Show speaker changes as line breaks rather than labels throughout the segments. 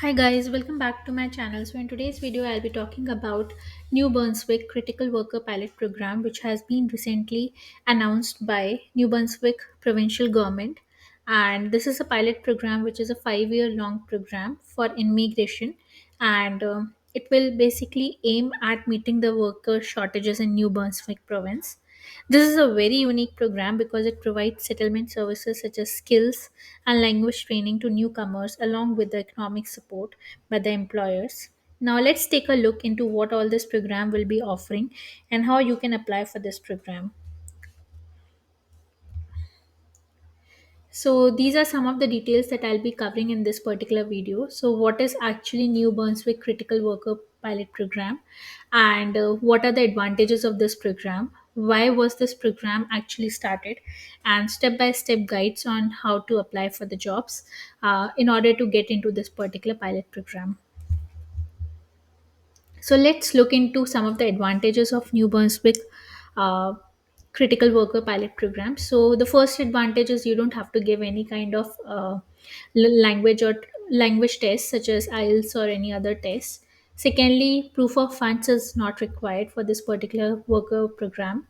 Hi guys, welcome back to my channel. So in today's video, I'll be talking about New Brunswick Critical Worker Pilot Program, which has been recently announced by New Brunswick provincial government. And this is a pilot program, which is a 5 year long program for immigration, and it will basically aim at meeting the worker shortages in New Brunswick province. This is a very unique program because it provides settlement services such as skills and language training to newcomers along with the economic support by the employers. Now, let's take a look into what all this program will be offering and how you can apply for this program. So these are some of the details that I'll be covering in this particular video. So what is actually New Brunswick Critical Worker Pilot Program, and what are the advantages of this program? Why was this program actually started? And step-by-step guides on how to apply for the jobs in order to get into this particular pilot program. So let's look into some of the advantages of New Brunswick uh, critical worker pilot program. So the first advantage is you don't have to give any kind of language or language test such as IELTS or any other test. Secondly, proof of funds is not required for this particular worker program.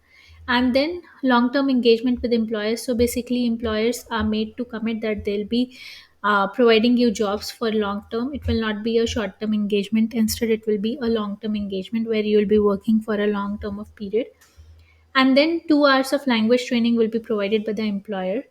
And then long-term engagement with employers. So basically, employers are made to commit that they'll be providing you jobs for long term. It will not be a short term engagement. Instead, it will be a long term engagement where you will be working for a long term of period. And then 2 hours of language training will be provided by the employer.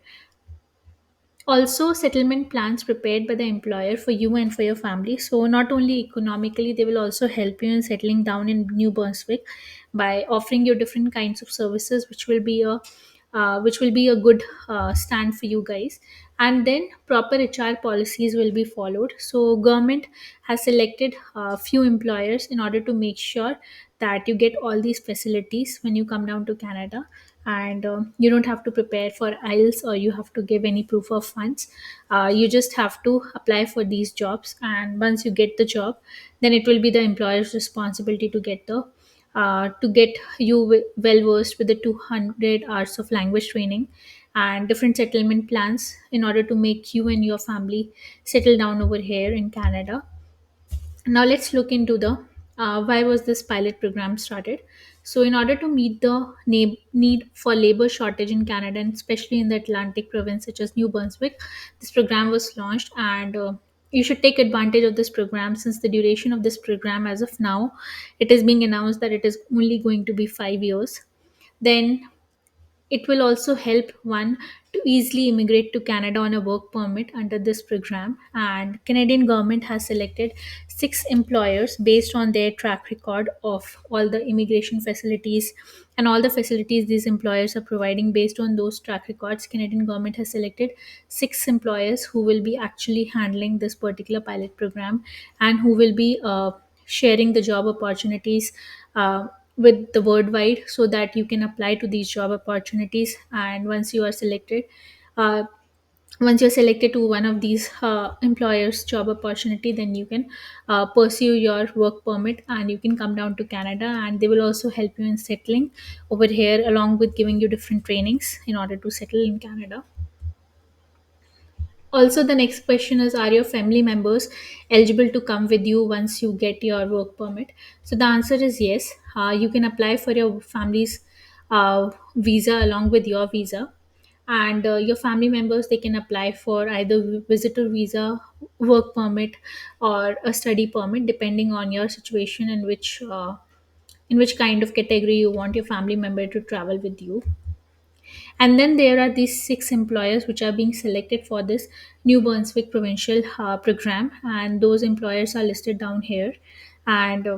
Also, settlement plans prepared by the employer for you and for your family. So not only economically, they will also help you in settling down in New Brunswick by offering you different kinds of services, which will be a good stand for you guys. And then proper HR policies will be followed. So government has selected a few employers in order to make sure that you get all these facilities when you come down to Canada, and you don't have to prepare for IELTS or you have to give any proof of funds. You just have to apply for these jobs, and once you get the job, then it will be the employer's responsibility to get you well versed with the 200 hours of language training and different settlement plans in order to make you and your family settle down over here in Canada. Now let's look into the why was this pilot program started. So in order to meet the need for labor shortage in Canada, and especially in the Atlantic province such as New Brunswick, this program was launched, and you should take advantage of this program since the duration of this program as of now, it is being announced that it is only going to be 5 years. Then it will also help one to easily immigrate to Canada on a work permit under this program. And Canadian government has selected 6 employers based on their track record of all the immigration facilities and all the facilities these employers are providing. Based on those track records, Canadian government has selected 6 employers who will be actually handling this particular pilot program and who will be sharing the job opportunities with the worldwide, so that you can apply to these job opportunities. And uh, once you're selected to one of these employers job opportunity, then you can pursue your work permit and you can come down to Canada, and they will also help you in settling over here along with giving you different trainings in order to settle in Canada. Also, the next question is, are your family members eligible to come with you once you get your work permit? So the answer is yes. You can apply for your family's visa along with your visa, and your family members, they can apply for either visitor visa, work permit, or a study permit, depending on your situation and in which kind of category you want your family member to travel with you. And then there are these 6 employers which are being selected for this New Brunswick provincial program, and those employers are listed down here. And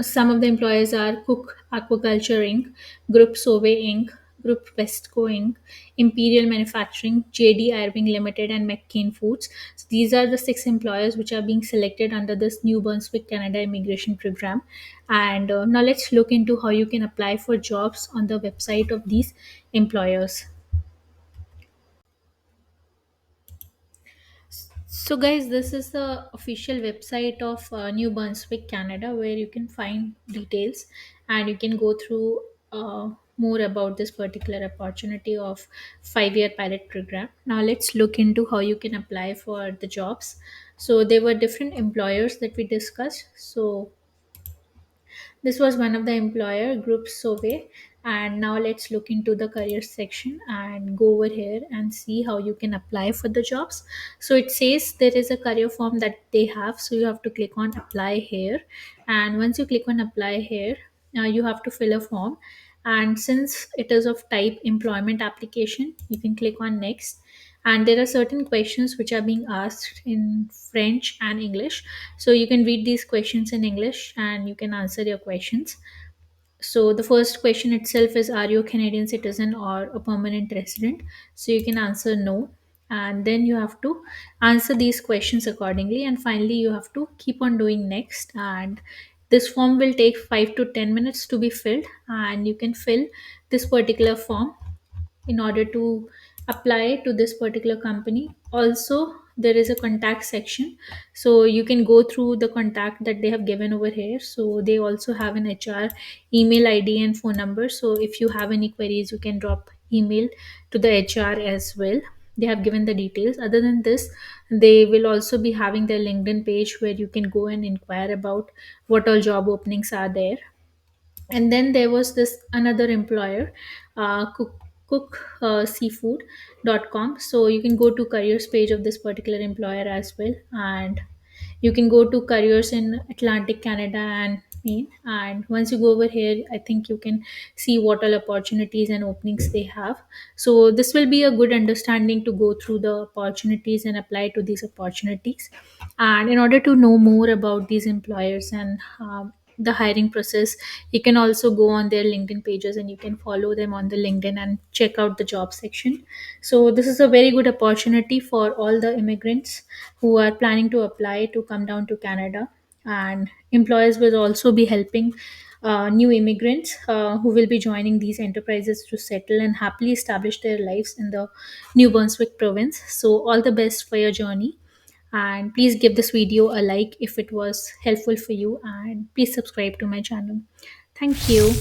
some of the employers are Cook Aquaculture Inc., Group Sove Inc., Group Westco Inc., Imperial Manufacturing, JD Irving Limited, and McCain Foods. So these are the 6 employers which are being selected under this New Brunswick Canada Immigration Program. And now let's look into how you can apply for jobs on the website of these employers. So, guys, this is the official website of New Brunswick, Canada, where you can find details and you can go through more about this particular opportunity of 5 year pilot program. Now, let's look into how you can apply for the jobs. So there were different employers that we discussed. So this was one of the employer groups survey. And now let's look into the career section and go over here and see how you can apply for the jobs. So it says there is a career form that they have. So you have to click on apply here. And once you click on apply here, you have to fill a form. And since it is of type employment application, you can click on next. And there are certain questions which are being asked in French and English. So you can read these questions in English and you can answer your questions. So the first question itself is, are you a Canadian citizen or a permanent resident? So you can answer no. And then you have to answer these questions accordingly. And finally, you have to keep on doing next. And this form will take 5 to 10 minutes to be filled. And you can fill this particular form in order to apply to this particular company. Also, there is a contact section, so you can go through the contact that they have given over here. So they also have an HR email ID and phone number. So if you have any queries, you can drop email to the HR as well. They have given the details. Other than this, they will also be having their LinkedIn page where you can go and inquire about what all job openings are there. And then there was this another employer, cook seafood.com. So you can go to careers page of this particular employer as well. And you can go to careers in Atlantic Canada and Maine. And once you go over here, I think you can see what all opportunities and openings they have. So this will be a good understanding to go through the opportunities and apply to these opportunities. And in order to know more about these employers and the hiring process, you can also go on their LinkedIn pages and you can follow them on the LinkedIn and check out the job section. So this is a very good opportunity for all the immigrants who are planning to apply to come down to Canada. And employers will also be helping new immigrants who will be joining these enterprises to settle and happily establish their lives in the New Brunswick province. So all the best for your journey, and please give this video a like if it was helpful for you, and please subscribe to my channel. Thank you.